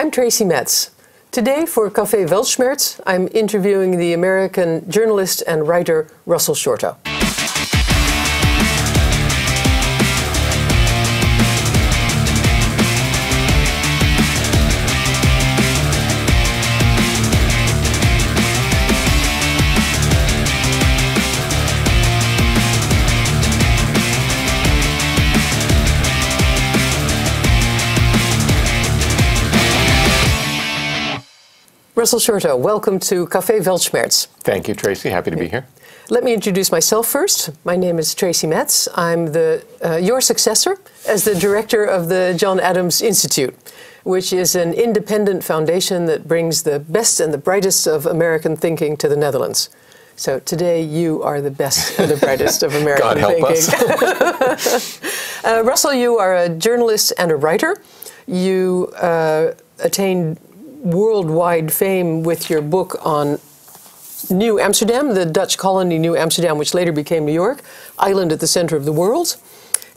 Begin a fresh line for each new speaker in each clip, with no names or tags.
I'm Tracy Metz. Today for Café Weltschmerz, I'm interviewing the American journalist and writer Russell Shorto. Russell Shorto, welcome to Café Weltschmerz.
Thank you, Tracy. Happy to be here.
Let me introduce myself first. My name is Tracy Metz. I'm your successor as the director of the John Adams Institute, which is an independent foundation that brings the best and the brightest of American thinking to the Netherlands. So today you are the best and the brightest of American thinking.
God help us.
Russell, you are a journalist and a writer. You attained worldwide fame with your book on New Amsterdam, the Dutch colony New Amsterdam, which later became New York, Island at the Center of the World.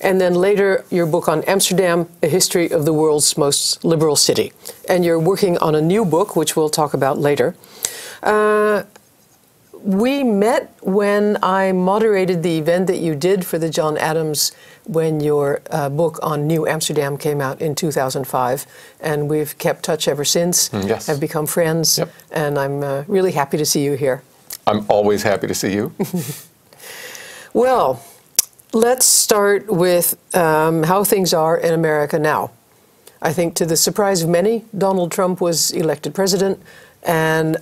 And then later your book on Amsterdam, A History of the World's Most Liberal City. And you're working on a new book, which we'll talk about later. We met when I moderated the event that you did for the John Adams when your book on New Amsterdam came out in 2005. And we've kept touch ever since,
yes.
Have become friends, and I'm really happy to see you here.
I'm always happy to see you.
Well, let's start with how things are in America now. I think to the surprise of many, Donald Trump was elected president, and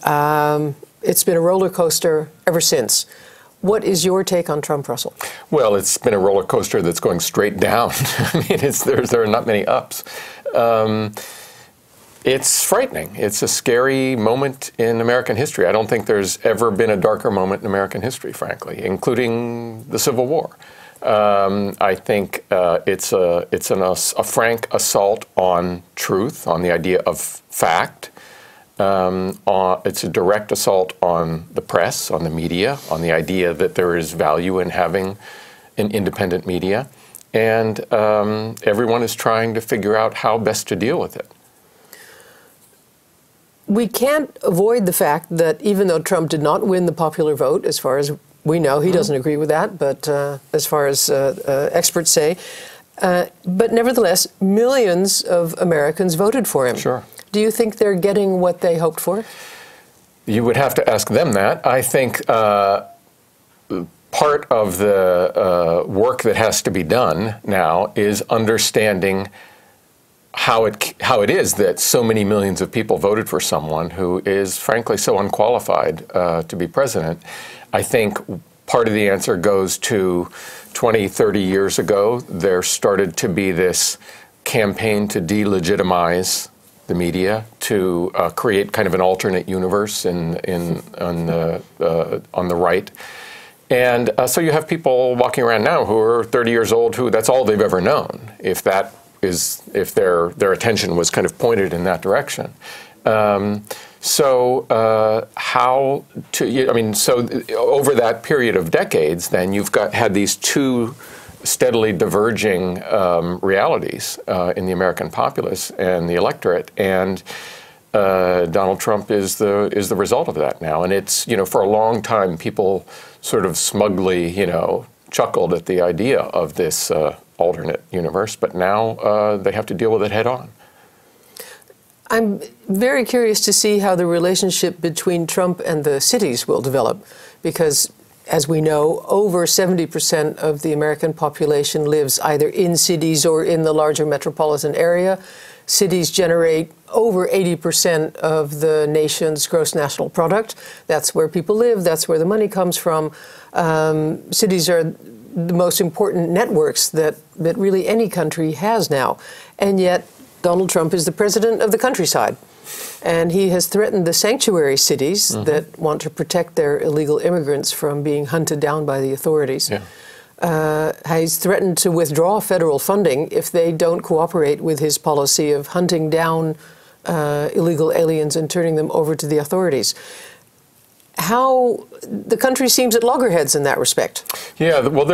it's been a roller coaster ever since. What is your take on Trump, Russell?
Well, it's been a roller coaster that's going straight down. I mean, there are not many ups. It's frightening. It's a scary moment in American history. I don't think there's ever been a darker moment in American history, frankly, including the Civil War. I think it's a frank assault on truth, on the idea of fact. It's a direct assault on the press, on the media, on the idea that there is value in having an independent media. And everyone is trying to figure out how best to deal with it.
We can't avoid the fact that even though Trump did not win the popular vote, as far as we know, he doesn't agree with that, but as far as experts say, but nevertheless, millions of Americans voted for him.
Sure.
Do you think they're getting what they hoped for?
You would have to ask them that. I think part of the work that has to be done now is understanding how it is that so many millions of people voted for someone who is, frankly, so unqualified to be president. I think part of the answer goes to 20, 30 years ago, there started to be this campaign to delegitimize the media, to create kind of an alternate universe on the right. And so you have people walking around now who are 30 years old who that's all they've ever known, if their attention was kind of pointed in that direction. So over that period of decades, then you've had these two steadily diverging realities in the American populace and the electorate, and Donald Trump is the result of that now. And it's, for a long time people sort of smugly, chuckled at the idea of this alternate universe, but now they have to deal with it head on.
I'm very curious to see how the relationship between Trump and the cities will develop, because as we know, over 70% of the American population lives either in cities or in the larger metropolitan area. Cities generate over 80% of the nation's gross national product. That's where people live. That's where the money comes from. Cities are the most important networks that really any country has now. And yet, Donald Trump is the president of the countryside. And he has threatened the sanctuary cities that want to protect their illegal immigrants from being hunted down by the authorities. Yeah. He's threatened to withdraw federal funding if they don't cooperate with his policy of hunting down illegal aliens and turning them over to the authorities. how the country seems at loggerheads in that respect.
Yeah, well,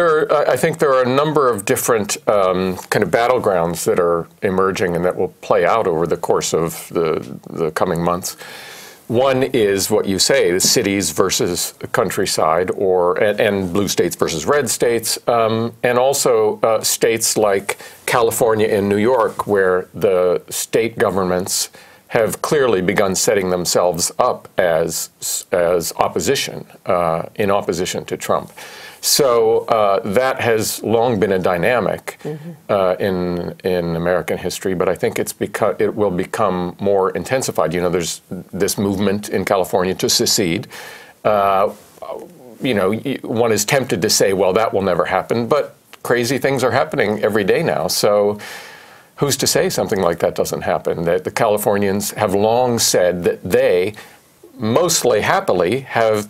I think there are a number of different kind of battlegrounds that are emerging and that will play out over the course of the coming months. One is what you say, the cities versus countryside, and blue states versus red states, and also states like California and New York, where the state governments have clearly begun setting themselves up as opposition, in opposition to Trump. So that has long been a dynamic in American history, but I think it will become more intensified. You know, there's this movement in California to secede. You know, one is tempted to say, well, that will never happen, but crazy things are happening every day now. So who's to say something like that doesn't happen? That the Californians have long said that they, mostly happily, have,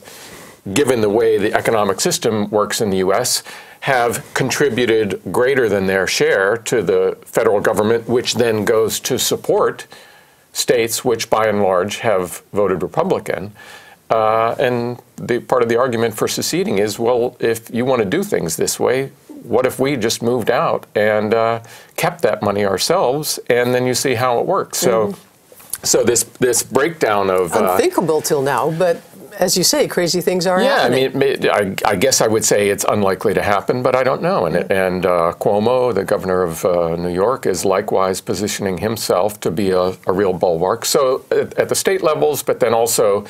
given the way the economic system works in the U.S., have contributed greater than their share to the federal government, which then goes to support states which, by and large, have voted Republican. And the part of the argument for seceding is, well, if you want to do things this way, what if we just moved out and kept that money ourselves, and then you see how it works. So, so this breakdown of
unthinkable till now, but as you say, crazy things are happening.
I mean, I guess I would say it's unlikely to happen, but I don't know. And Cuomo, the governor of New York, is likewise positioning himself to be a real bulwark. So at the state levels, but then also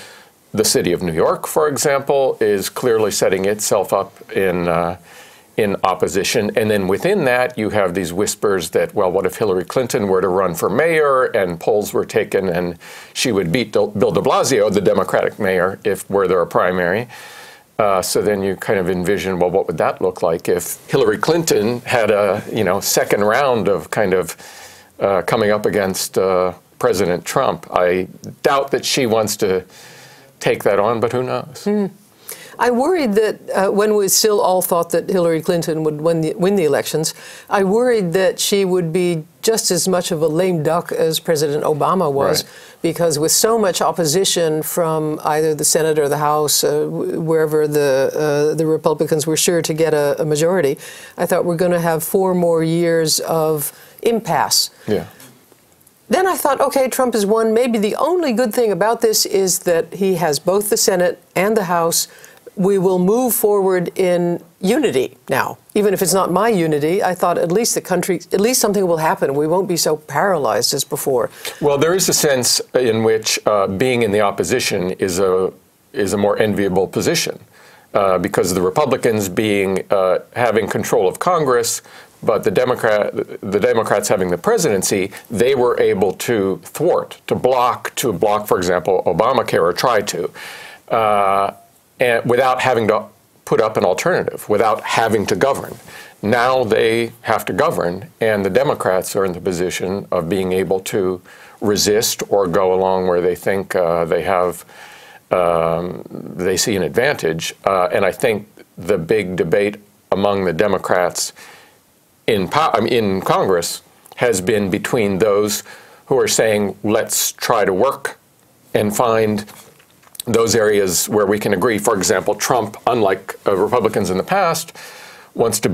the city of New York, for example, is clearly setting itself up in opposition. And then within that, you have these whispers that, well, what if Hillary Clinton were to run for mayor and polls were taken and she would beat Bill de Blasio, the Democratic mayor, were there a primary? So then you kind of envision, well, what would that look like if Hillary Clinton had a second round of kind of coming up against President Trump? I doubt that she wants to take that on, but who knows?
I worried that when we still all thought that Hillary Clinton would win the elections, I worried that she would be just as much of a lame duck as President Obama was, because with so much opposition from either the Senate or the House, wherever the Republicans were sure to get a majority, I thought we're going to have 4 more years of impasse.
Yeah.
Then I thought, okay, Trump has won. Maybe the only good thing about this is that he has both the Senate and the House. We will move forward in unity now. Even if it's not my unity, I thought at least at least something will happen. We won't be so paralyzed as before.
Well, there is a sense in which being in the opposition is a more enviable position because the Republicans having control of Congress, but the Democrats having the presidency, they were able to block, for example, Obamacare, or try to. And without having to put up an alternative, without having to govern. Now they have to govern, and the Democrats are in the position of being able to resist or go along where they think they see an advantage. And I think the big debate among the Democrats in Congress has been between those who are saying, let's try to work and find those areas where we can agree. For example, Trump, unlike Republicans in the past, wants to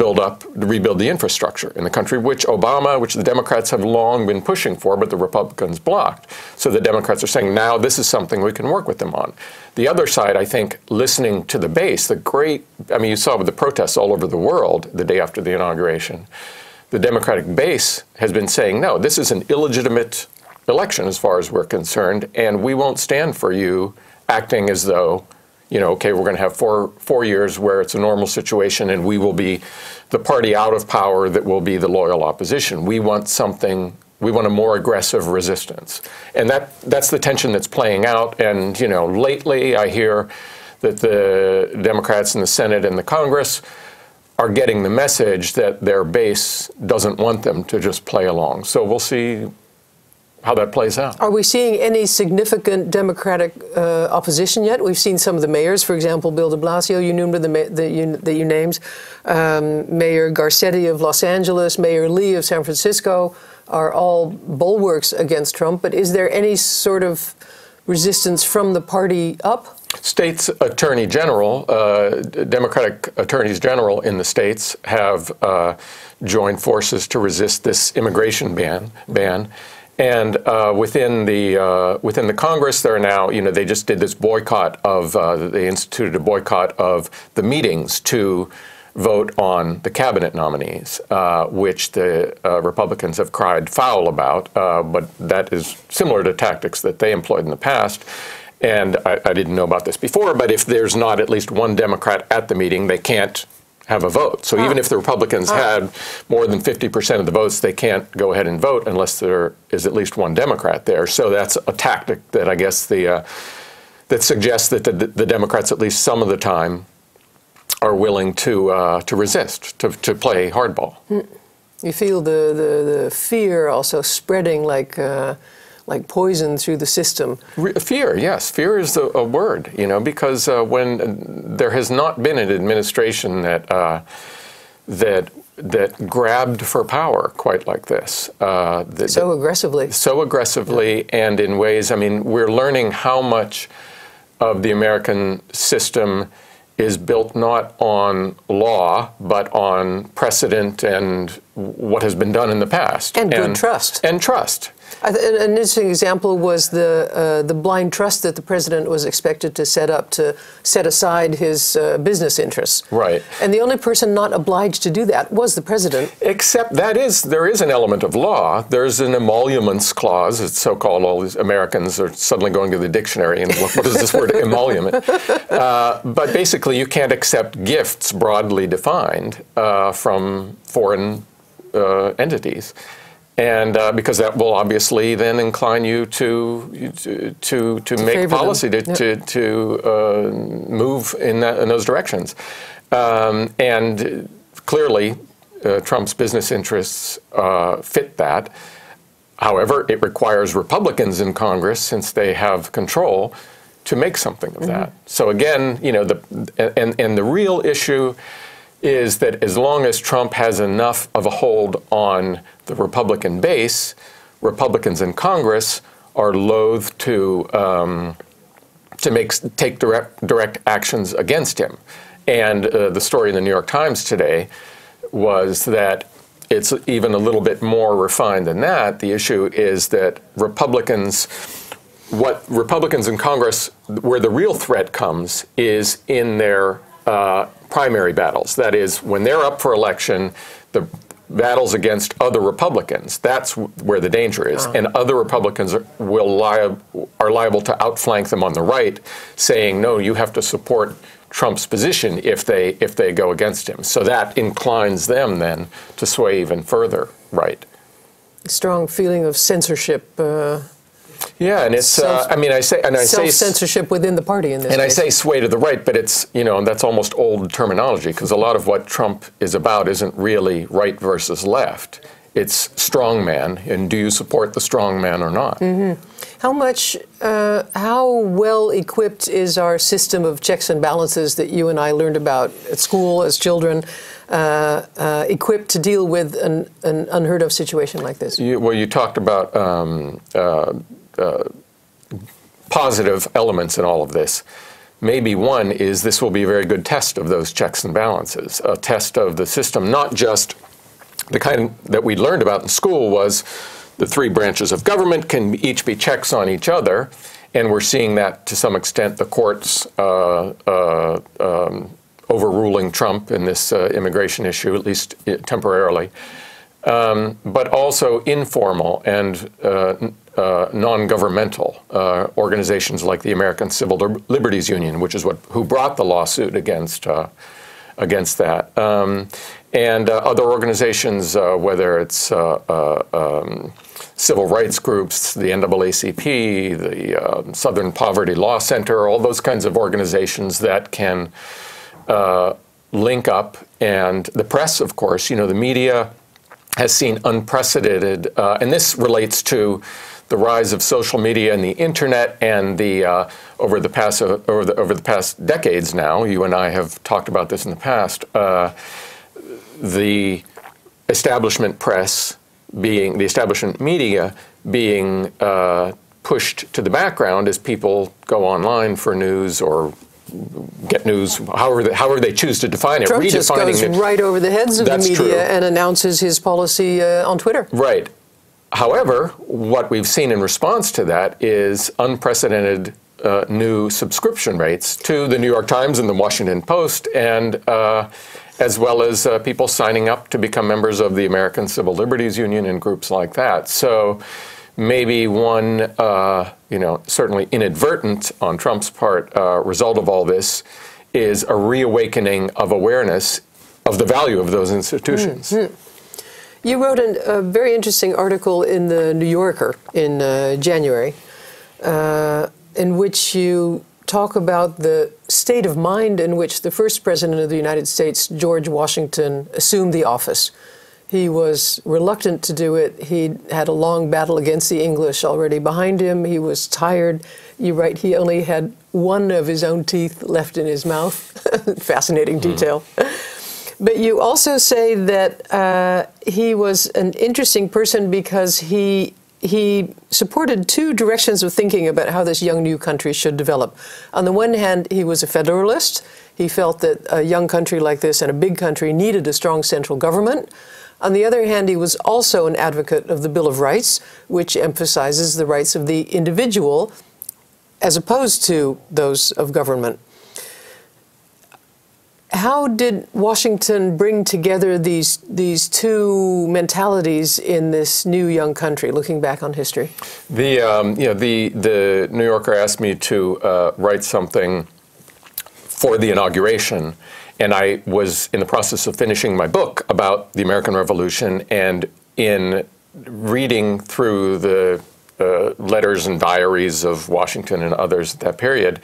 rebuild the infrastructure in the country, which the Democrats have long been pushing for, but the Republicans blocked. So the Democrats are saying, now this is something we can work with them on. The other side, I think, listening to the base, you saw with the protests all over the world the day after the inauguration, the Democratic base has been saying, no, this is an illegitimate election as far as we're concerned, and we won't stand for you acting as though, okay, we're going to have four years where it's a normal situation and we will be the party out of power that will be the loyal opposition. We want a more aggressive resistance. And that's the tension that's playing out. And, lately I hear that the Democrats in the Senate and the Congress are getting the message that their base doesn't want them to just play along. So we'll see how that plays out. Are
we seeing any significant Democratic opposition yet? We've seen some of the mayors, for example, Bill de Blasio, you named, Mayor Garcetti of Los Angeles, Mayor Lee of San Francisco, are all bulwarks against Trump. But is there any sort of resistance from the party up?
States attorney general, Democratic attorneys general in the states have joined forces to resist this immigration ban. And within the Congress, there are now, they just did this boycott of, they instituted a boycott of the meetings to vote on the cabinet nominees, which the Republicans have cried foul about, but that is similar to tactics that they employed in the past. And I didn't know about this before, but if there's not at least one Democrat at the meeting, they can't have a vote. So even if the Republicans had more than 50% of the votes, they can't go ahead and vote unless there is at least one Democrat there. So that's a tactic that I guess that suggests that the Democrats, at least some of the time, are willing to resist, to play hardball.
You feel the fear also spreading like poison through the system.
Fear, yes. Fear is a word, because when there has not been an administration that grabbed for power quite like this.
So aggressively.
So aggressively, and in ways, we're learning how much of the American system is built not on law, but on precedent and what has been done in the past.
And good trust.
And trust.
An interesting example was the blind trust that the president was expected to set up to set aside his business interests.
Right.
And the only person not obliged to do that was the president.
Except there is an element of law. There's an emoluments clause. It's so-called. All these Americans are suddenly going to the dictionary and what is this word emolument? But basically, you can't accept gifts broadly defined from foreign entities. And because that will obviously then incline you to make policy to move in those directions, and clearly Trump's business interests fit that. However, it requires Republicans in Congress, since they have control, to make something of that. So again, the real issue is that as long as Trump has enough of a hold on the Republican base, Republicans in Congress are loath to take direct actions against him. And the story in the New York Times today was that it's even a little bit more refined than that. The issue is that Republicans in Congress, where the real threat comes, is in their primary battles. That is, when they're up for election, the battles against other Republicans, that's where the danger is. And other Republicans are liable to outflank them on the right, saying, no, you have to support Trump's position if they go against him. So that inclines them then to sway even further right.
Strong feeling of censorship.
Yeah, and it's, I say
self-censorship within the party in this case.
And I say sway to the right, but it's, that's almost old terminology, because a lot of what Trump is about isn't really right versus left. It's strongman, and do you support the strongman or not?
How well equipped is our system of checks and balances that you and I learned about at school as children, equipped to deal with an unheard of situation like this?
You talked about positive elements in all of this. Maybe one is this will be a very good test of those checks and balances, a test of the system, not just the kind that we learned about in school was the three branches of government can each be checks on each other, and we're seeing that to some extent, the courts overruling Trump in this immigration issue, at least temporarily, but also informal and non-governmental organizations like the American Civil Liberties Union, which is who brought the lawsuit against that, and other organizations, whether it's civil rights groups, the NAACP, the Southern Poverty Law Center, all those kinds of organizations that can link up, and the press, of course, the media has seen unprecedented, and this relates to the rise of social media and the internet, and over the past decades now. You and I have talked about this in the past. The establishment press the establishment media being pushed to the background as people go online for news or get news, however they choose to define it.
Trump just goes right over the heads of the media and announces his policy on Twitter.
Right. However, what we've seen in response to that is unprecedented new subscription rates to the New York Times and the Washington Post, and as well as people signing up to become members of the American Civil Liberties Union and groups like that. So maybe one, certainly inadvertent on Trump's part, result of all this is a reawakening of awareness of the value of those institutions.
Mm-hmm. You wrote a very interesting article in the New Yorker in January, in which you talk about the state of mind in which the first president of the United States, George Washington, assumed the office. He was reluctant to do it. He had a long battle against the English already behind him. He was tired. You write he only had one of his own teeth left in his mouth. Fascinating detail. But you also say that he was an interesting person because he supported two directions of thinking about how this young new country should develop. On the one hand, he was a federalist. He felt that a young country like this and a big country needed a strong central government. On the other hand, he was also an advocate of the Bill of Rights, which emphasizes the rights of the individual as opposed to those of government. How did Washington bring together these two mentalities in this new young country, looking back on history?
The New Yorker asked me to write something for the inauguration, and I was in the process of finishing my book about the American Revolution, and in reading through the letters and diaries of Washington and others at that period,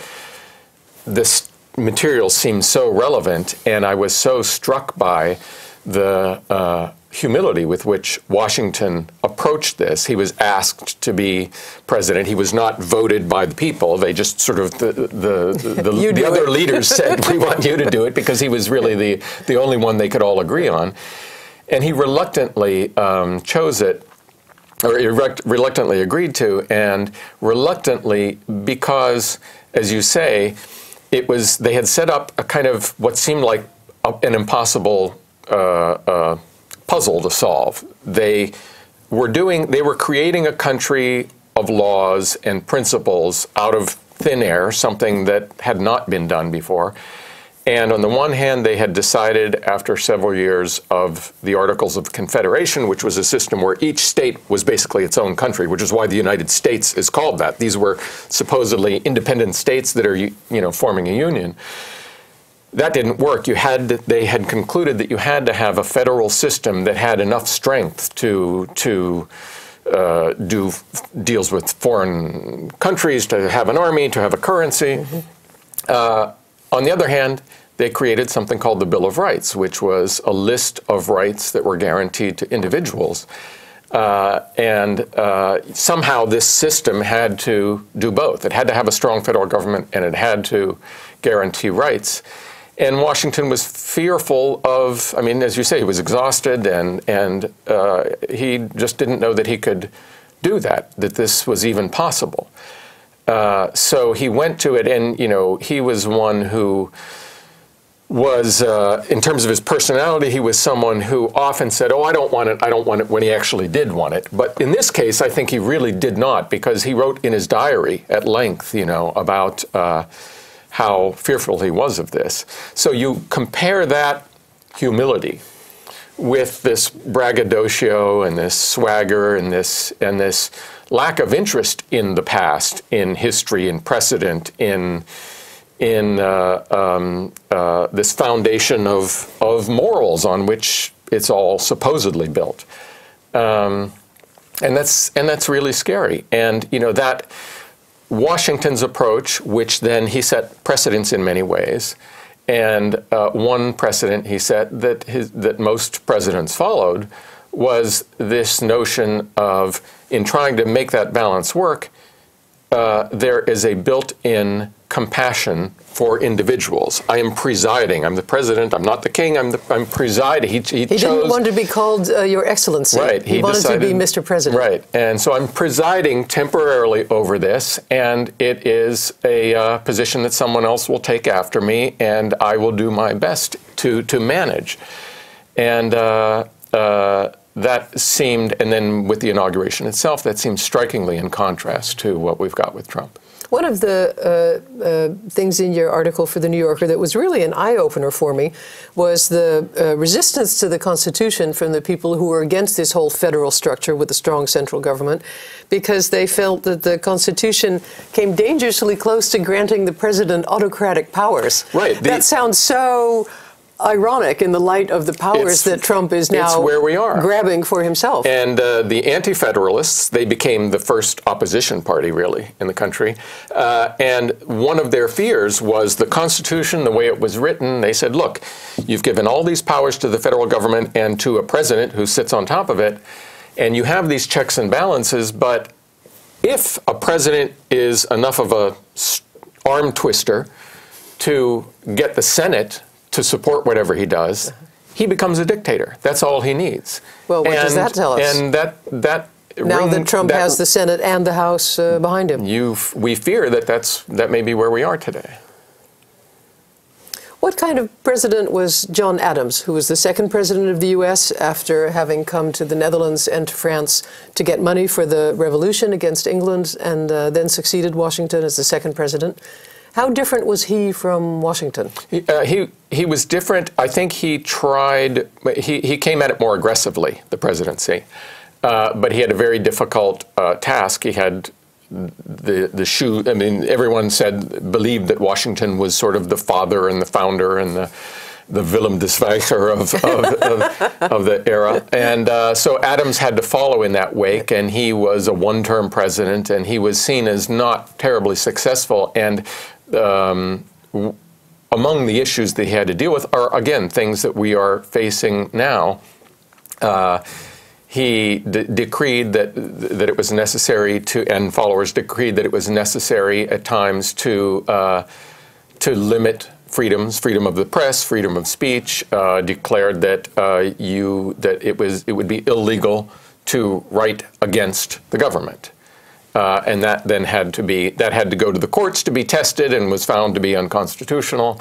this material seemed so relevant, and I was so struck by the humility with which Washington approached this. He was asked to be president. He was not voted by the people. They just sort of, the other leaders said, we want you to do it, because he was really the only one they could all agree on. And he reluctantly chose it, or reluctantly agreed to, and reluctantly because, as you say, they had set up a kind of what seemed like an impossible puzzle to solve. They were creating a country of laws and principles out of thin air, something that had not been done before. And on the one hand, they had decided after several years of the Articles of Confederation, which was a system where each state was basically its own country, which is why the United States is called that. These were supposedly independent states that are, forming a union. That didn't work. They had concluded that you had to have a federal system that had enough strength to do deals with foreign countries, to have an army, to have a currency. Mm-hmm. On the other hand, they created something called the Bill of Rights, which was a list of rights that were guaranteed to individuals. And somehow this system had to do both. It had to have a strong federal government, and it had to guarantee rights. And Washington was fearful of, as you say, he was exhausted, and he just didn't know that he could do that this was even possible. So he went to it, and, he was one who was, in terms of his personality, he was someone who often said, oh, I don't want it, when he actually did want it. But in this case, I think he really did not, because he wrote in his diary at length, about how fearful he was of this. So you compare that humility with this braggadocio and this swagger and this lack of interest in the past, in history, in precedent, in this foundation of morals on which it's all supposedly built, and that's really scary. And that Washington's approach, which then he set precedents in many ways, and one precedent he set that most presidents followed was this notion of, in trying to make that balance work, there is a built-in compassion for individuals. I am presiding. I'm the president. I'm not the king. I'm presiding. He
didn't want to be called Your Excellency.
Right.
He wanted to be Mr. President.
Right. And so I'm presiding temporarily over this, and it is a position that someone else will take after me, and I will do my best to manage. And that seemed, and then with the inauguration itself, that seemed strikingly in contrast to what we've got with Trump.
One of the things in your article for The New Yorker that was really an eye-opener for me was the resistance to the Constitution from the people who were against this whole federal structure with a strong central government, because they felt that the Constitution came dangerously close to granting the president autocratic powers.
Right.
That sounds so ironic in the light of the powers that Trump is now
where we are.
Grabbing for himself.
And the Anti-Federalists, they became the first opposition party, really, in the country. And one of their fears was the Constitution, the way it was written. They said, look, you've given all these powers to the federal government and to a president who sits on top of it, and you have these checks and balances, but if a president is enough of a arm twister to get the Senate to support whatever he does, he becomes a dictator. That's all he needs.
Well, what does that tell us?
And that
now that Trump has the Senate and the House behind him.
We fear that may be where we are today.
What kind of president was John Adams, who was the second president of the U.S. after having come to the Netherlands and to France to get money for the revolution against England, and then succeeded Washington as the second president? How different was he from Washington?
He was different. I think he tried, he came at it more aggressively, the presidency. But he had a very difficult task. He had the shoe, I mean, everyone believed that Washington was sort of the father and the founder and the Willem de Zwijger of the era. And so Adams had to follow in that wake, and he was a one-term president, and he was seen as not terribly successful. And among the issues that he had to deal with are, again, things that we are facing now. He decreed that it was necessary to, and followers decreed that it was necessary at times to limit freedoms, freedom of the press, freedom of speech. Declared that it would be illegal to write against the government. And that then had to go to the courts to be tested and was found to be unconstitutional.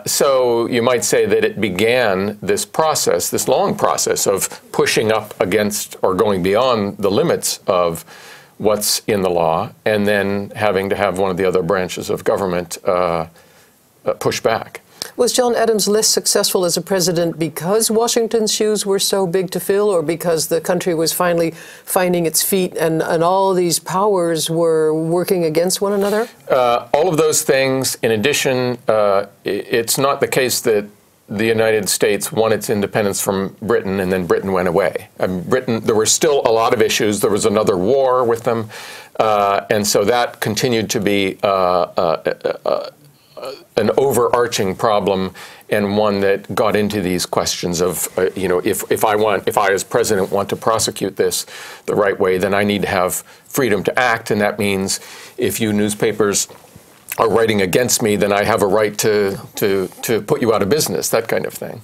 So you might say that it began this process, this long process of pushing up against or going beyond the limits of what's in the law, and then having to have one of the other branches of government push back.
Was John Adams less successful as a president because Washington's shoes were so big to fill, or because the country was finally finding its feet and all these powers were working against one another?
All of those things. In addition, it's not the case that the United States won its independence from Britain and then Britain went away. There were still a lot of issues. There was another war with them. And so that continued to be an overarching problem, and one that got into these questions of, if I as president want to prosecute this the right way, then I need to have freedom to act, and that means if you newspapers are writing against me, then I have a right to put you out of business, that kind of thing.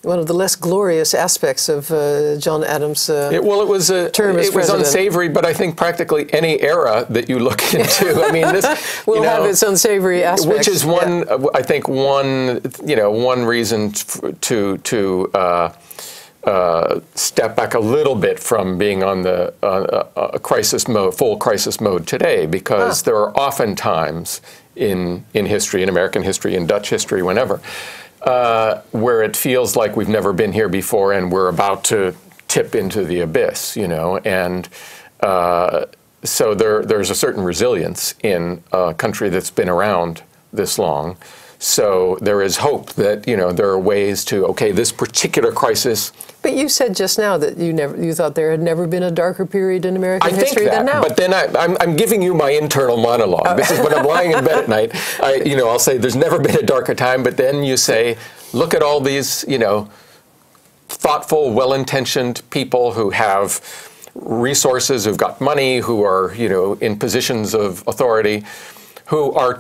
One
of the less glorious aspects of John Adams' term as president.
It was unsavory, but I think practically any era that you look into, I mean, this
will have its unsavory aspects.
Which is I think one reason to step back a little bit from being on the crisis mode, full crisis mode today, because there are often times in history, in American history, in Dutch history, whenever, where it feels like we've never been here before and we're about to tip into the abyss, and so there's a certain resilience in a country that's been around this long. So there is hope that, there are ways to, this particular crisis.
But you said just now that you thought there had never been a darker period in American history than now.
But then I'm giving you my internal monologue. This is when I'm lying in bed at night. I'll say there's never been a darker time, but then you say, look at all these, thoughtful, well-intentioned people who have resources, who've got money, who are, in positions of authority, who are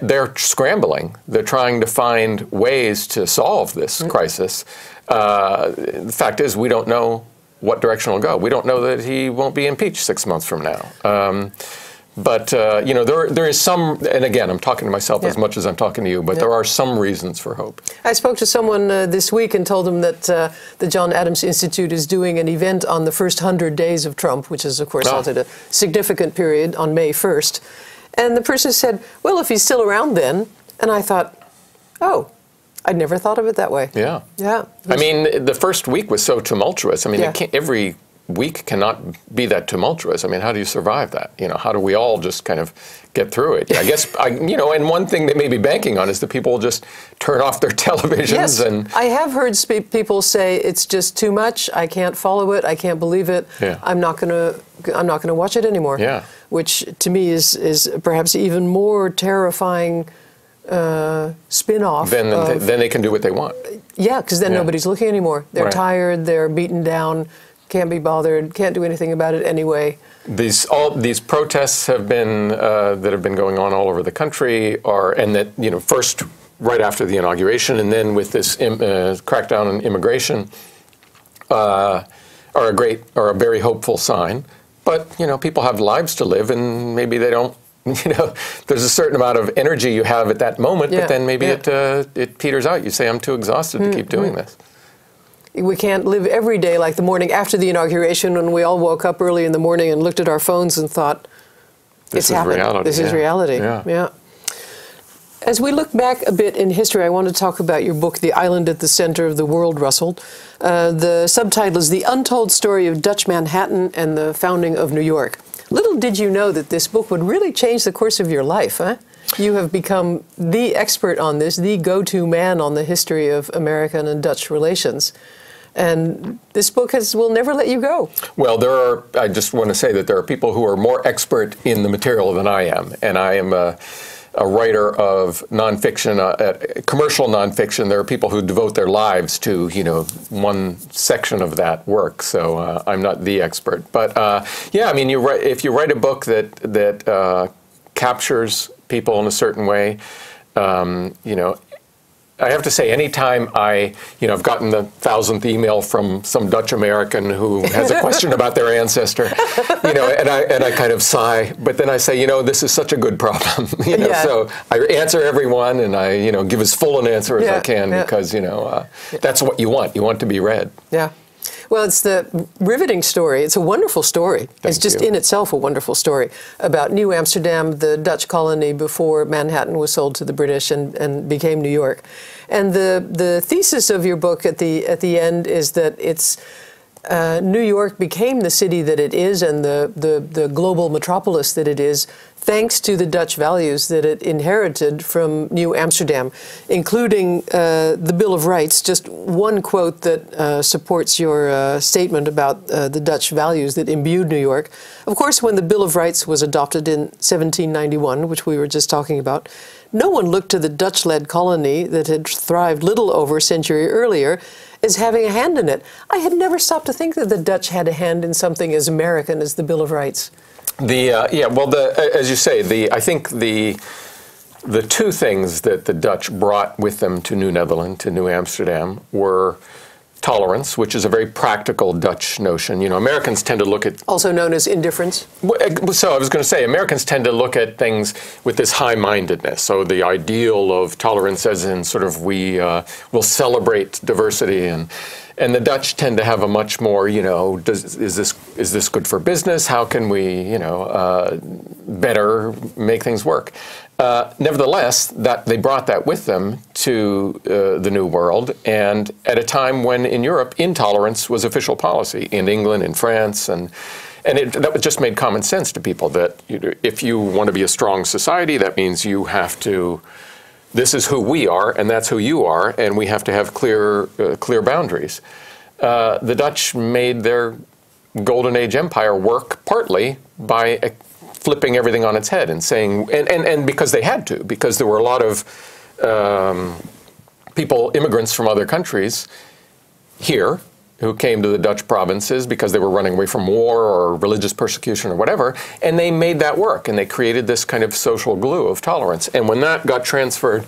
they're scrambling. They're trying to find ways to solve this crisis. The fact is, we don't know what direction it'll go. We don't know that he won't be impeached 6 months from now. But there is some, and again, I'm talking to myself as much as I'm talking to you, but there are some reasons for hope.
I spoke to someone this week and told them that the John Adams Institute is doing an event on the first 100 days of Trump, which is, of course, halted a significant period on May 1st. And the person said, well, if he's still around then. And I thought, oh, I'd never thought of it that way.
Yeah.
Yeah.
I mean, the first week was so tumultuous. I mean, every week cannot be that tumultuous. I mean, how do you survive that? How do we all just kind of get through it? I guess, and one thing they may be banking on is that people will just turn off their televisions.
Yes,
and
I have heard people say it's just too much. I can't follow it. I can't believe it.
Yeah.
I'm not gonna watch it anymore.
Yeah.
Which to me is perhaps even more terrifying spin-off.
Then they can do what they want.
Yeah, because then nobody's looking anymore. They're tired. They're beaten down. Can't be bothered. Can't do anything about it anyway.
These protests have been that have been going on all over the country first right after the inauguration, and then with this crackdown on immigration are a very hopeful sign. But people have lives to live, and maybe they don't. There's a certain amount of energy you have at that moment, but then maybe it peters out. You say, I'm too exhausted to keep doing this.
We can't live every day like the morning after the inauguration when we all woke up early in the morning and looked at our phones and thought,
this is reality.
This is reality. Yeah. As we look back a bit in history, I want to talk about your book, The Island at the Center of the World, Russell. The subtitle is The Untold Story of Dutch Manhattan and the Founding of New York. Little did you know that this book would really change the course of your life, huh? You have become the expert on this, the go-to man on the history of American and Dutch relations. And this book will never let you go.
Well, I just want to say that there are people who are more expert in the material than I am. And I am a writer of nonfiction, commercial nonfiction. There are people who devote their lives to, one section of that work. So I'm not the expert. But I mean, if you write a book that captures people in a certain way, I have to say, anytime I've gotten the 1,000th email from some Dutch American who has a question about their ancestor, and I kind of sigh, but then I say, this is such a good problem, So I answer everyone, and I, give as full an answer as I can because, that's what you want. You want to be read.
Yeah. Well, it's the riveting story. It's a wonderful story. It's just in itself a wonderful story about New Amsterdam, the Dutch colony before Manhattan was sold to the British and became New York. And the thesis of your book at the end is that it's New York became the city that it is and the global metropolis that it is thanks to the Dutch values that it inherited from New Amsterdam, including the Bill of Rights. Just one quote that supports your statement about the Dutch values that imbued New York. Of course, when the Bill of Rights was adopted in 1791, which we were just talking about, no one looked to the Dutch-led colony that had thrived little over a century earlier as having a hand in it. I had never stopped to think that the Dutch had a hand in something as American as the Bill of Rights. As you say, I think the two things that the Dutch brought with them to New Netherland, to New Amsterdam, were tolerance, which is a very practical Dutch notion. Americans tend to look at... Also known as indifference?
So I was going to say, Americans tend to look at things with this high-mindedness. So the ideal of tolerance as in sort of we'll celebrate diversity, and the Dutch tend to have a much more, is this good for business? How can we, better make things work? Nevertheless, that they brought that with them to the New World, and at a time when in Europe intolerance was official policy, in England, in France, and that just made common sense to people that if you want to be a strong society, that means you have to. This is who we are, and that's who you are, and we have to have clear boundaries. The Dutch made their Golden Age empire work partly by flipping everything on its head and saying, and because they had to, because there were a lot of immigrants from other countries here, who came to the Dutch provinces because they were running away from war or religious persecution or whatever, and they made that work, and they created this kind of social glue of tolerance. And when that got transferred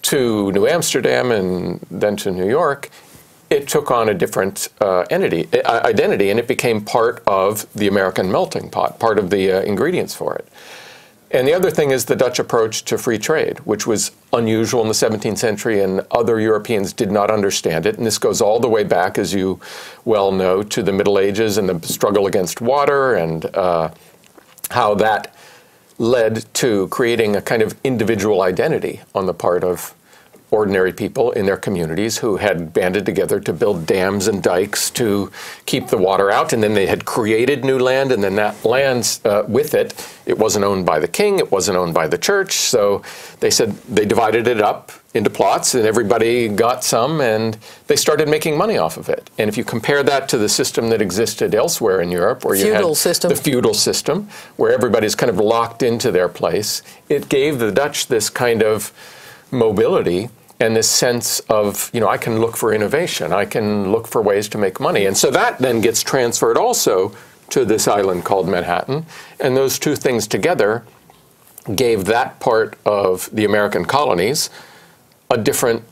to New Amsterdam and then to New York, it took on a different identity, and it became part of the American melting pot, part of the ingredients for it. And the other thing is the Dutch approach to free trade, which was unusual in the 17th century, and other Europeans did not understand it. And this goes all the way back, as you well know, to the Middle Ages and the struggle against water, and how that led to creating a kind of individual identity on the part of ordinary people in their communities who had banded together to build dams and dikes to keep the water out, and then they had created new land, and then that land with it, it wasn't owned by the king, it wasn't owned by the church, so they said they divided it up into plots, and everybody got some, and they started making money off of it. And if you compare that to the system that existed elsewhere in Europe, where you had the feudal system, where everybody's kind of locked into their place, it gave the Dutch this kind of mobility and this sense of, you know, I can look for innovation, I can look for ways to make money. And so that then gets transferred also to this island called Manhattan. And those two things together gave that part of the American colonies a different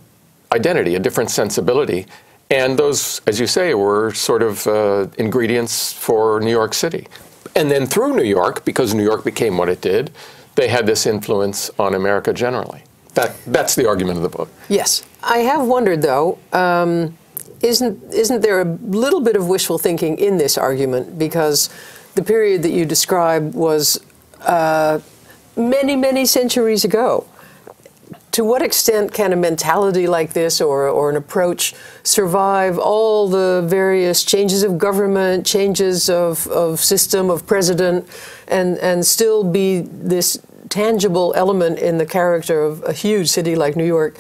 identity, a different sensibility. And those, as you say, were sort of ingredients for New York City. And then through New York, because New York became what it did, they had this influence on America generally. That's the argument of the book.
Yes. I have wondered, though, isn't there a little bit of wishful thinking in this argument? Because the period that you describe was many, many centuries ago. To what extent can a mentality like this or an approach survive all the various changes of government, changes of system, of president, and still be this tangible element in the character of a huge city like New York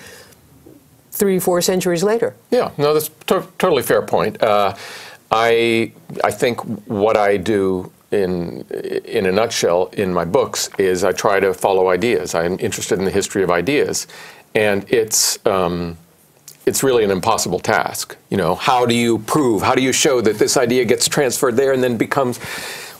3-4 centuries later?
Yeah, no, that's totally fair point. I think what I do in a nutshell in my books is I try to follow ideas. I'm interested in the history of ideas, and it's really an impossible task. You know, how do you prove, how do you show that this idea gets transferred there and then becomes,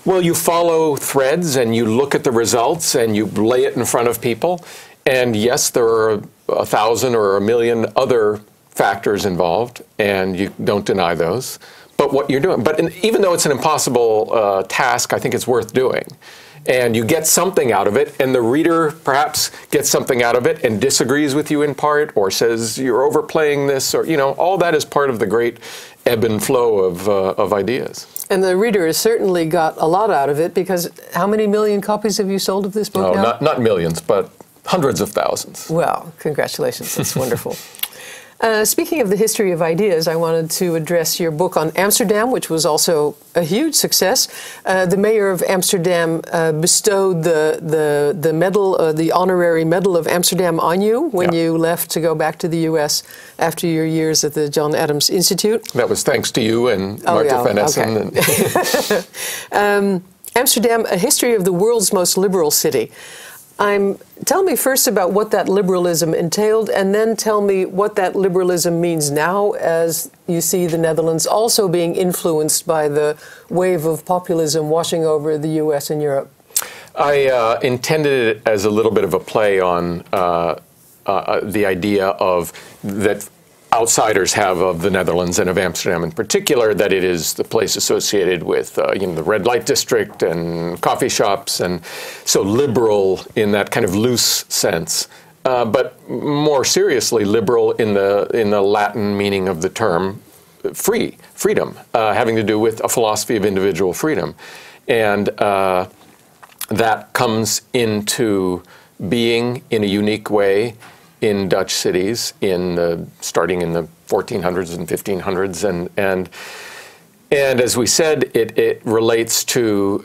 well, you follow threads and you look at the results and you lay it in front of people. And yes, there are 1,000 or 1,000,000 other factors involved, and you don't deny those. But what you're doing, even though it's an impossible task, I think it's worth doing. And you get something out of it, and the reader perhaps gets something out of it and disagrees with you in part, or says you're overplaying this, or, you know, all that is part of the great ebb and flow of ideas.
And the reader has certainly got a lot out of it, because how many million copies have you sold of this book now?
Not millions, but hundreds of thousands.
Well, congratulations. That's wonderful. Speaking of the history of ideas, I wanted to address your book on Amsterdam, which was also a huge success. The mayor of Amsterdam bestowed the medal, the honorary Medal of Amsterdam on you when you left to go back to the U.S. after your years at the John Adams Institute.
That was thanks to you and Marta van Essen.
Okay. Amsterdam, a history of the world's most liberal city. Tell me first about what that liberalism entailed, and then tell me what that liberalism means now as you see the Netherlands also being influenced by the wave of populism washing over the U.S. and Europe.
I intended it as a little bit of a play on the idea of that outsiders have of the Netherlands and of Amsterdam in particular, that it is the place associated with the red light district and coffee shops, and so liberal in that kind of loose sense, but more seriously liberal in the Latin meaning of the term freedom, having to do with a philosophy of individual freedom, and that comes into being in a unique way in Dutch cities, starting in the 1400s and 1500s, and as we said, it relates to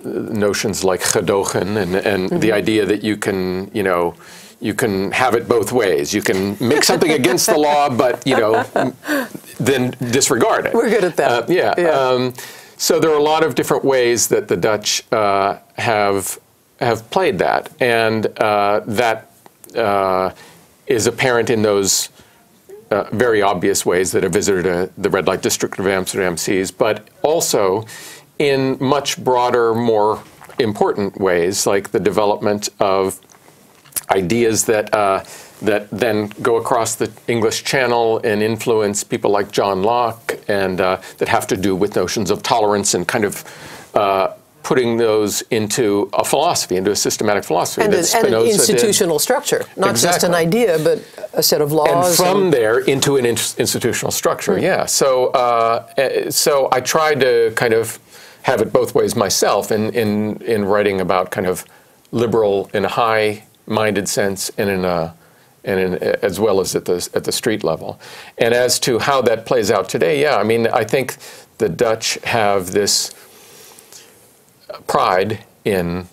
notions like gedogen and the idea that you can have it both ways. You can make something against the law, but then disregard it.
We're good at that.
So there are a lot of different ways that the Dutch have played that, and that is apparent in those very obvious ways that a visitor to the red light district of Amsterdam sees, but also in much broader, more important ways, like the development of ideas that that then go across the English Channel and influence people like John Locke, and that have to do with notions of tolerance and kind of putting those into a philosophy, into a systematic philosophy.
And an institutional structure, not just an idea, but a set of laws.
And from there into an institutional structure, yeah. So, so I tried to kind of have it both ways myself in writing about kind of liberal in a high-minded sense and as well as at the street level. And as to how that plays out today, yeah, I mean, I think the Dutch have this pride in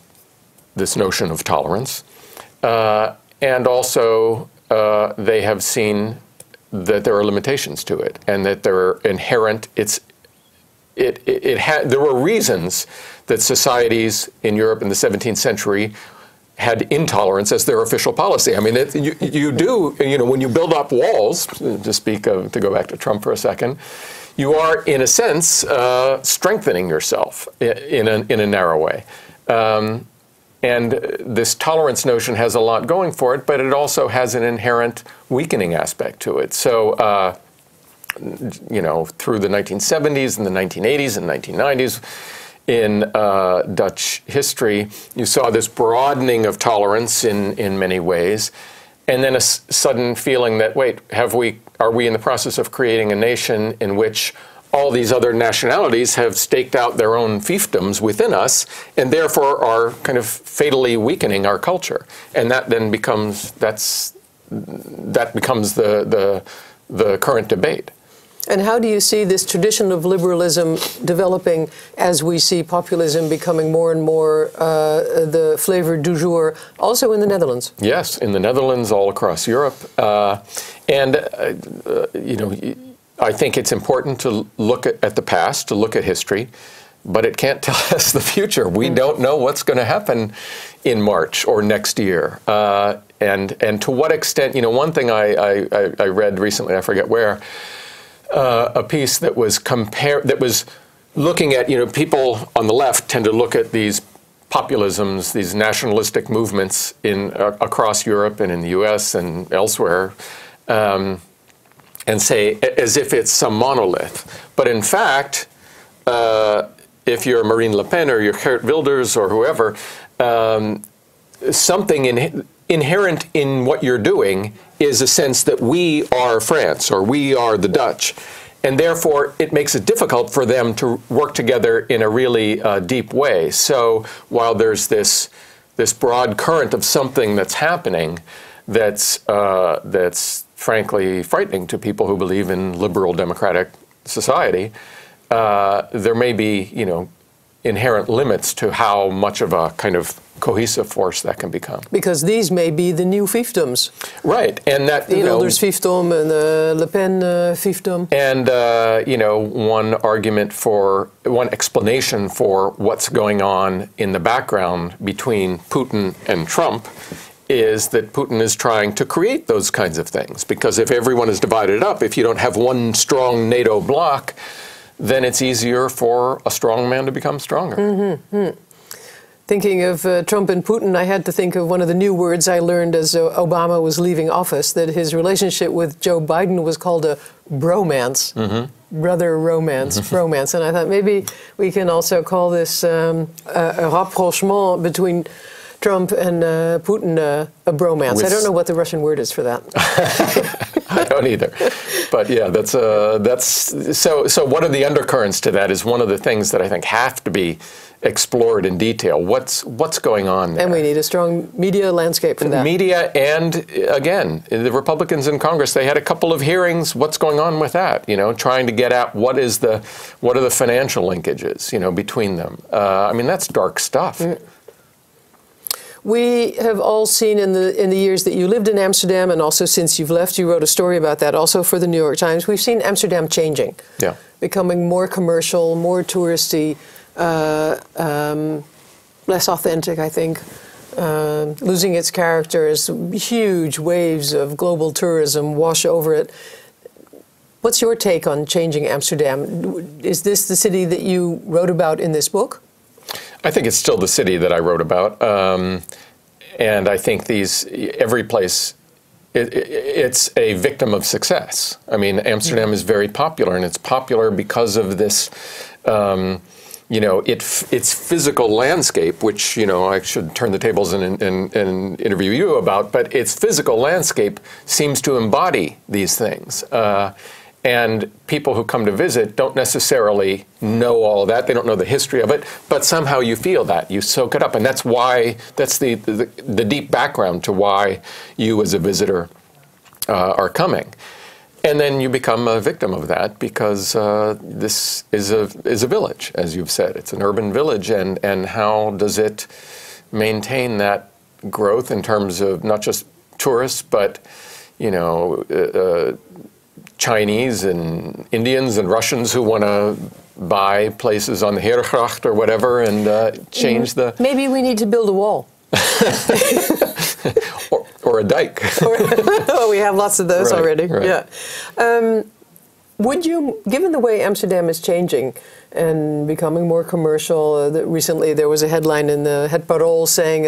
this notion of tolerance, and also they have seen that there are limitations to it, and that there are inherent. There were reasons that societies in Europe in the 17th century had intolerance as their official policy. I mean, you do, you know, when you build up walls, to go back to Trump for a second, you are, in a sense, strengthening yourself in a narrow way. And this tolerance notion has a lot going for it, but it also has an inherent weakening aspect to it. So, you know, through the 1970s and the 1980s and 1990s, in Dutch history, you saw this broadening of tolerance in many ways, and then a sudden feeling that, wait, are we in the process of creating a nation in which all these other nationalities have staked out their own fiefdoms within us, and therefore are kind of fatally weakening our culture? And that then becomes the current debate.
And how do you see this tradition of liberalism developing as we see populism becoming more and more the flavor du jour, also in the Netherlands?
Yes, in the Netherlands, all across Europe. You know, I think it's important to look at the past, to look at history, but it can't tell us the future. We don't know what's going to happen in March or next year. And to what extent, you know, one thing I read recently, I forget where, a piece that was looking at, you know, people on the left tend to look at these populisms, these nationalistic movements across Europe and in the U.S. and elsewhere, and say as if it's some monolith. But in fact, if you're Marine Le Pen or you're Geert Wilders or whoever, something inherent in what you're doing is a sense that we are France or we are the Dutch. And therefore, it makes it difficult for them to work together in a really deep way. So while there's this broad current of something that's happening that's frankly frightening to people who believe in liberal democratic society, there may be, you know, inherent limits to how much of a kind of cohesive force that can become.
Because these may be the new fiefdoms.
Right, and that,
the Wilders fiefdom and the Le Pen fiefdom.
And, you know, one explanation for what's going on in the background between Putin and Trump is that Putin is trying to create those kinds of things. Because if everyone is divided up, if you don't have one strong NATO bloc, then it's easier for a strong man to become stronger.
Mm-hmm. Thinking of Trump and Putin, I had to think of one of the new words I learned as Obama was leaving office, that his relationship with Joe Biden was called a bromance. Mm-hmm. Brother romance, bromance. And I thought maybe we can also call this a rapprochement between Trump and Putin a bromance. I don't know what the Russian word is for that.
I don't either. But yeah, that's so one of the undercurrents to that is one of the things that I think have to be explored in detail. What's going on there?
And we need a strong media landscape for that.
Media, and again, the Republicans in Congress, they had a couple of hearings. What's going on with that? You know, trying to get at what are the financial linkages, you know, between them. I mean, that's dark stuff.
We have all seen in the years that you lived in Amsterdam, and also since you've left, you wrote a story about that also for the New York Times. We've seen Amsterdam changing, becoming more commercial, more touristy, less authentic, I think, losing its character as huge waves of global tourism wash over it. What's your take on changing Amsterdam? Is this the city that you wrote about in this book?
I think it's still the city that I wrote about. And I think every place, it's a victim of success. I mean, Amsterdam is very popular, and it's popular because of this, its physical landscape, which, I should turn the tables and interview you about, but its physical landscape seems to embody these things. And people who come to visit don't necessarily know all of that. They don't know the history of it, but somehow you feel that. You soak it up. And that's the deep background to why you as a visitor are coming. And then you become a victim of that because this is a village, as you've said. It's an urban village. And how does it maintain that growth in terms of not just tourists, but, Chinese and Indians and Russians who want to buy places on the Herengracht or whatever and change the...
Maybe we need to build a wall.
or a dike.
Oh, we have lots of those already.
Right.
Yeah. Would you, given the way Amsterdam is changing and becoming more commercial, recently there was a headline in the Het Parool saying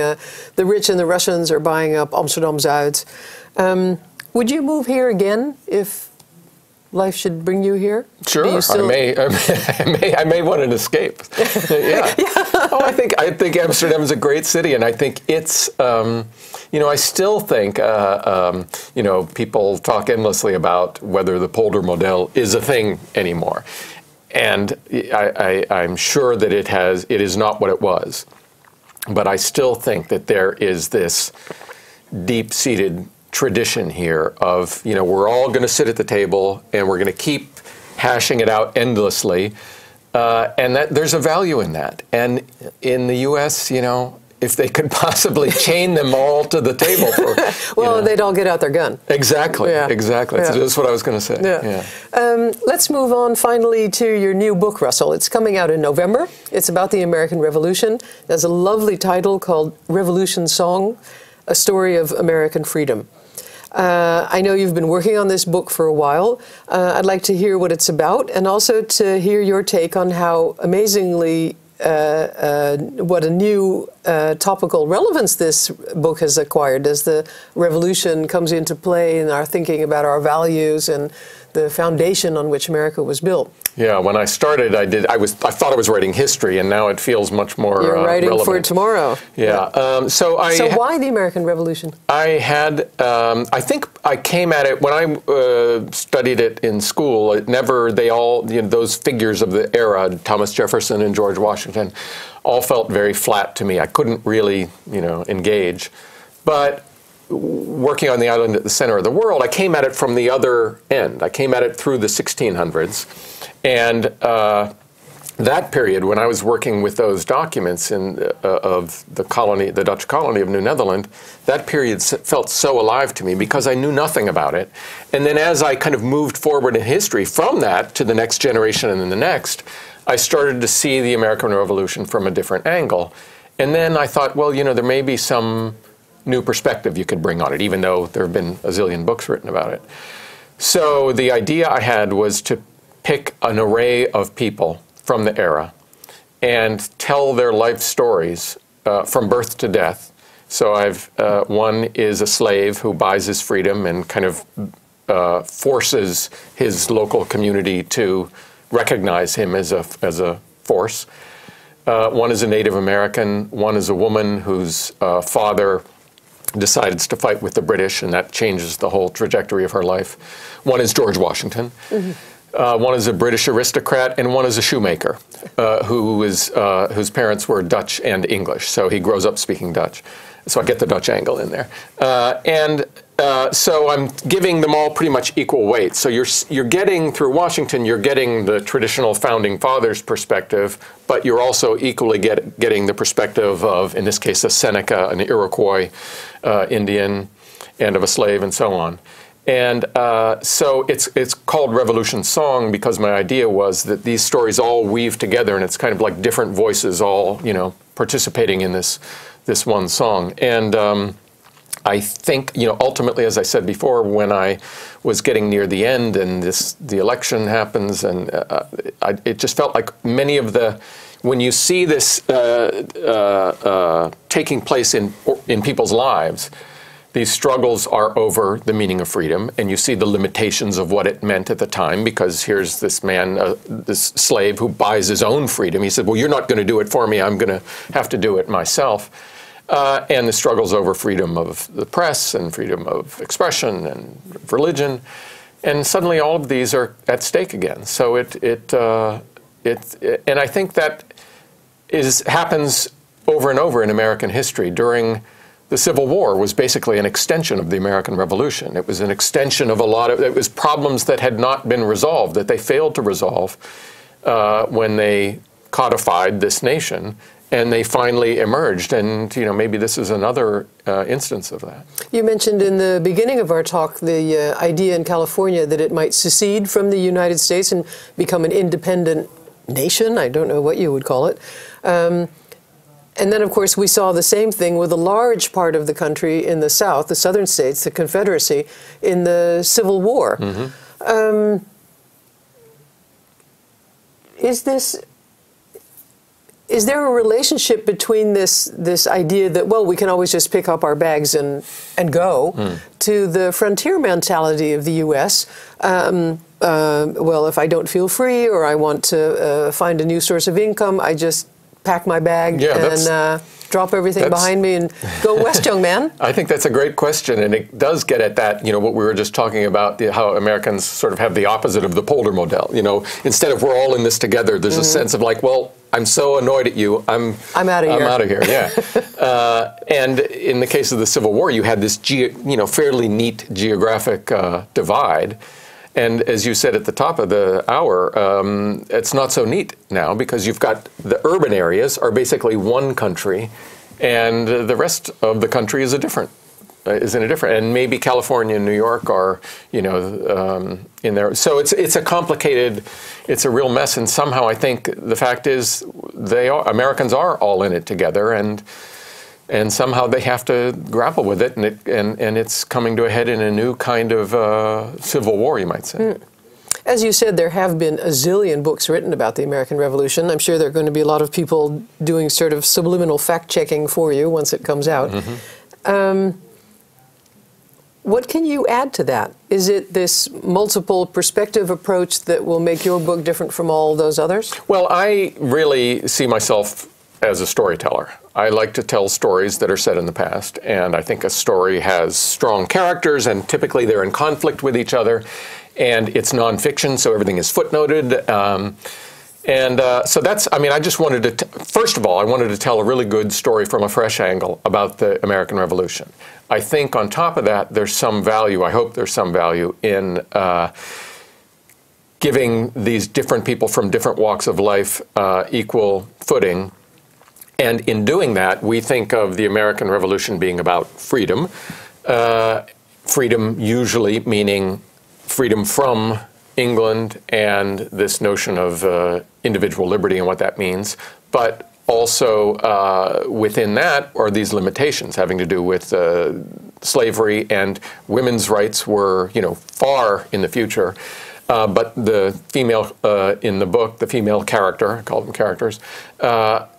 the rich and the Russians are buying up Amsterdam-Zuid. Would you move here again if life should bring you here?
Sure, I may want an escape. Yeah. Oh, I think Amsterdam is a great city, and I think it's, I still think, people talk endlessly about whether the poldermodel is a thing anymore, and I'm sure that it is not what it was, but I still think that there is this deep-seated tradition here of, we're all going to sit at the table and we're going to keep hashing it out endlessly, and that there's a value in that. And in the U.S., if they could possibly chain them all to the table for,
they'd all get out their gun.
Exactly, exactly.
Yeah.
That's what I was going to say.
Yeah. Let's move on finally to your new book, Russell. It's coming out in November. It's about the American Revolution. There's a lovely title called Revolution Song, A Story of American Freedom. I know you've been working on this book for a while. I'd like to hear what it's about and also to hear your take on how amazingly what a new topical relevance this book has acquired as the revolution comes into play in our thinking about our values and the foundation on which America was built.
Yeah, when I started, I thought I was writing history, and now it feels much more
You're writing
relevant.
for tomorrow.
Yeah. So
why the American Revolution?
I think I came at it when I studied it in school. Those figures of the era, Thomas Jefferson and George Washington, all felt very flat to me. I couldn't really, engage. But working on the island at the center of the world, I came at it from the other end. I came at it through the 1600s. And that period, when I was working with those documents of the Dutch colony of New Netherland, that period felt so alive to me because I knew nothing about it. And then as I kind of moved forward in history from that to the next generation and then the next, I started to see the American Revolution from a different angle. And then I thought, well, there may be some new perspective you could bring on it, even though there have been a zillion books written about it. So the idea I had was to pick an array of people from the era and tell their life stories from birth to death. So one is a slave who buys his freedom and kind of forces his local community to recognize him as a force. One is a Native American. One is a woman whose father decides to fight with the British, and that changes the whole trajectory of her life. One is George Washington. Mm-hmm. One is a British aristocrat, and one is a shoemaker whose parents were Dutch and English. So he grows up speaking Dutch. So I get the Dutch angle in there. So I'm giving them all pretty much equal weight. So you're getting, through Washington, you're getting the traditional founding fathers perspective, but you're also equally getting the perspective of, in this case, a Seneca, an Iroquois Indian, and of a slave, and so on. And so it's called Revolution Song because my idea was that these stories all weave together, and it's kind of like different voices all, participating in this one song. And I think, ultimately, as I said before, when I was getting near the end and the election happens, and it just felt like many of when you see this taking place in people's lives, these struggles are over the meaning of freedom, and you see the limitations of what it meant at the time, because here's this man, this slave who buys his own freedom. He said, well, you're not going to do it for me, I'm going to have to do it myself. And the struggles over freedom of the press and freedom of expression and religion, and suddenly all of these are at stake again. So and I think that happens over and over in American history. During the Civil War was basically an extension of the American Revolution. It was an extension of it was problems that had not been resolved, that they failed to resolve when they codified this nation. And they finally emerged, and maybe this is another instance of that.
You mentioned in the beginning of our talk the idea in California that it might secede from the United States and become an independent nation. I don't know what you would call it. And then, of course, we saw the same thing with a large part of the country in the South, the southern states, the Confederacy, in the Civil War. Mm-hmm. Is there a relationship between this idea that, well, we can always just pick up our bags and go, to the frontier mentality of the U.S.? Well, if I don't feel free or I want to find a new source of income, I just pack my bag and drop everything behind me and go west, young man?
I think that's a great question, and it does get at that, what we were just talking about, how Americans sort of have the opposite of the polar model. Instead of we're all in this together, there's a sense of like, well, I'm so annoyed at you, I'm out of here. I'm out of here, yeah. And in the case of the Civil War, you had this fairly neat geographic divide. And as you said at the top of the hour, it's not so neat now, because you've got the urban areas are basically one country, and the rest of the country is in a different, and maybe California and New York are, in there. So it's a complicated, it's a real mess, and somehow I think the fact is Americans are all in it together, and somehow they have to grapple with it, and it's coming to a head in a new kind of civil war, you might say.
As you said, there have been a zillion books written about the American Revolution. I'm sure there are going to be a lot of people doing sort of subliminal fact-checking for you once it comes out. Mm-hmm. What can you add to that? Is it this multiple perspective approach that will make your book different from all those others?
Well, I really see myself as a storyteller. I like to tell stories that are set in the past, and I think a story has strong characters, and typically they're in conflict with each other, and it's nonfiction, so everything is footnoted. So that's, I just wanted to, first of all, I wanted to tell a really good story from a fresh angle about the American Revolution. I think on top of that, there's some value, I hope there's some value in giving these different people from different walks of life equal footing. And in doing that, we think of the American Revolution being about freedom. Freedom usually meaning freedom from England and this notion of individual liberty and what that means. But also within that are these limitations having to do with slavery, and women's rights were, far in the future. But the female in the book, the female character, I call them characters,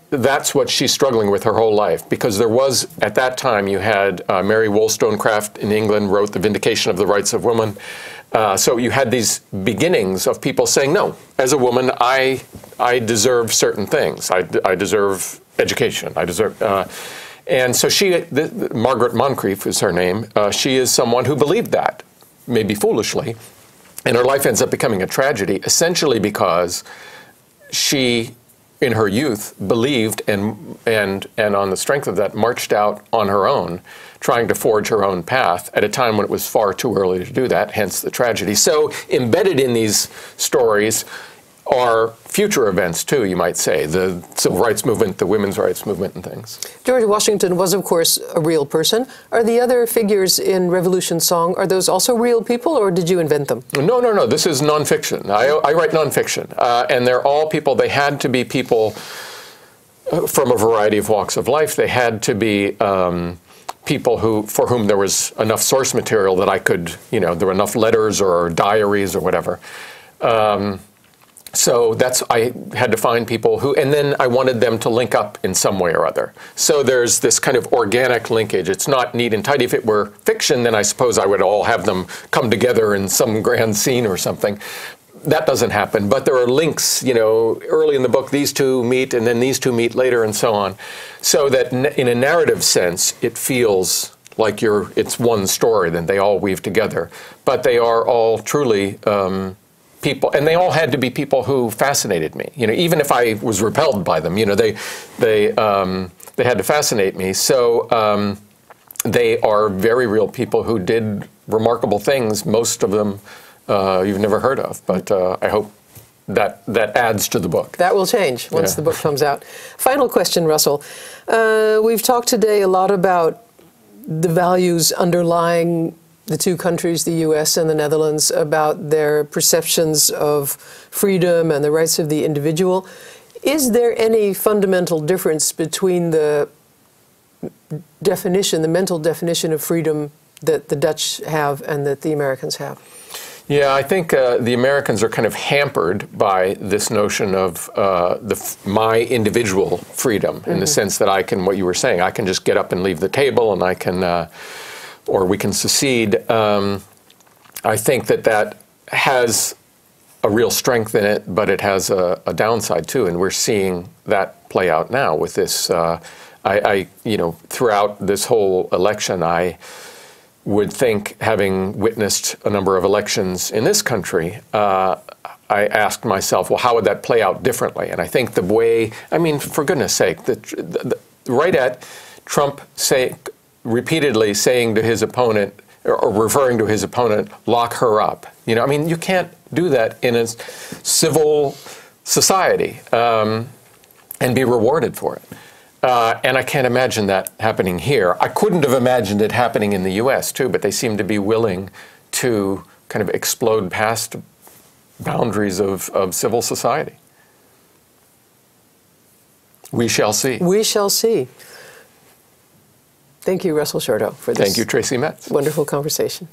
that's what she's struggling with her whole life, because there was, at that time, you had Mary Wollstonecraft in England wrote The Vindication of the Rights of Woman. So you had these beginnings of people saying, no, as a woman, I deserve certain things. I deserve education. I deserve, and so Margaret Moncrief is her name. She is someone who believed that, maybe foolishly, and her life ends up becoming a tragedy, essentially because she, in her youth, believed and on the strength of that marched out on her own, trying to forge her own path at a time when it was far too early to do that, hence the tragedy. So embedded in these stories are future events too, you might say, the civil rights movement, the women's rights movement and things. George
Washington was, of course, a real person. Are the other figures in Revolution Song, are those also real people, or did you invent them?
No, this is nonfiction. I write nonfiction, and they're all people. They had to be people from a variety of walks of life. They had to be people for whom there was enough source material that I could, there were enough letters or diaries or whatever. So I had to find people who, and then I wanted them to link up in some way or other. So there's this kind of organic linkage. It's not neat and tidy. If it were fiction, then I suppose I would all have them come together in some grand scene or something. That doesn't happen. But there are links, early in the book, these two meet, and then these two meet later, and so on. So that in a narrative sense, it feels like it's one story, then they all weave together. But they are all truly people, and they all had to be people who fascinated me. Even if I was repelled by them, they had to fascinate me. So they are very real people who did remarkable things. Most of them you've never heard of, but I hope that adds to the book.
That will change once the book comes out. Final question, Russell. We've talked today a lot about the values underlying the two countries, the U.S. and the Netherlands, about their perceptions of freedom and the rights of the individual. Is there any fundamental difference between the mental definition of freedom that the Dutch have and that the Americans have?
Yeah, I think the Americans are kind of hampered by this notion of my individual freedom, in the sense that what you were saying, I can just get up and leave the table, and I can, or we can secede. I think that has a real strength in it, but it has a downside too, and we're seeing that play out now with this. Throughout this whole election, I would think, having witnessed a number of elections in this country, I asked myself, well, how would that play out differently? And I think the way, for goodness sake, right at Trump repeatedly saying to his opponent, or referring to his opponent, lock her up. You can't do that in a civil society and be rewarded for it. And I can't imagine that happening here. I couldn't have imagined it happening in the U.S. too, but they seem to be willing to kind of explode past boundaries of civil society. We shall see.
We shall see. Thank you, Russell Sherdow, for this
Thank you, Tracy Metz.
wonderful conversation.